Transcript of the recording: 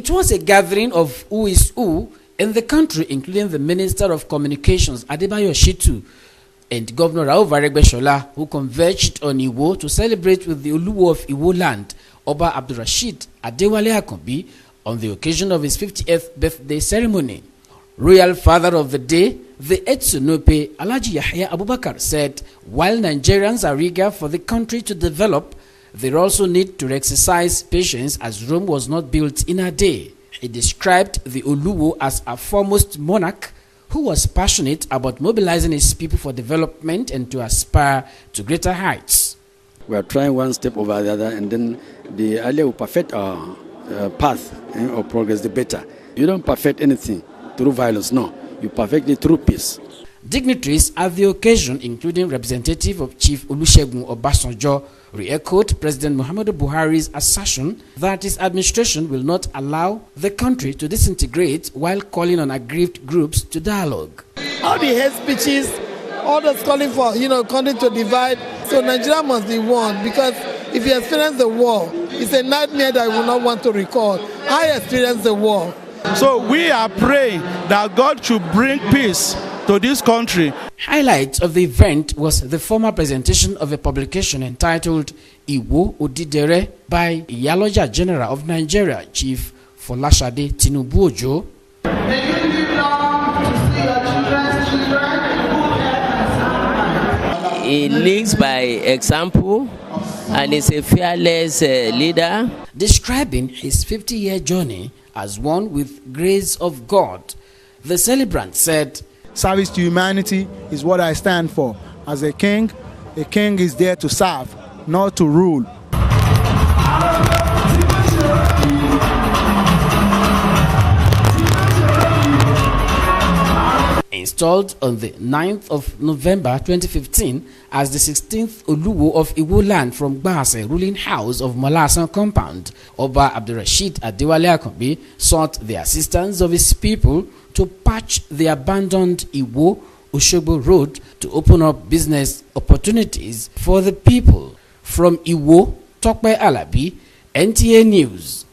It was a gathering of who is who in the country, including the Minister of Communications, Adebayo Shitu, and Governor Oluwo of Iwoland, who converged on Iwo to celebrate with the Oluwo of Iwoland, Oba Abdulrasheed Adewale Akanbi, on the occasion of his 50th birthday ceremony. Royal Father of the Day, the Etsunope Alhaji Yahya Abubakar, said while Nigerians are eager for the country to develop, they also need to exercise patience, as Rome was not built in a day. He described the Oluwo as a foremost monarch who was passionate about mobilizing his people for development and to aspire to greater heights. We are trying one step over the other, and then the earlier we perfect our path of progress, the better. You don't perfect anything through violence, no. You perfect it through peace. Dignitaries at the occasion, including representative of Chief Olusegun Obasanjo, re-echoed President Muhammadu Buhari's assertion that his administration will not allow the country to disintegrate, while calling on aggrieved groups to dialogue. All the hate speeches, all those calling for, country to divide. So Nigeria must be one, because if you experience the war, it's a nightmare that I will not want to recall. I experienced the war. So we are praying that God should bring peace to this country. Highlight of the event was the formal presentation of a publication entitled Iwo Odidere by Iyaloja General of Nigeria, Chief Folashade Tinubu Ojo. He leads by example and is a fearless leader. Describing his 50-year journey as one with grace of God, the celebrant said, "Service to humanity is what I stand for. As a king is there to serve, not to rule." Installed on the 9th of November 2015 as the 16th Oluwo of Iwoland from Gbase ruling house of Malasan compound, Oba Abdulrasheed Adewale Akanbi sought the assistance of his people to patch the abandoned Iwo-Osogbo road to open up business opportunities for the people. From Iwo, Tokpe Alabi, NTA News.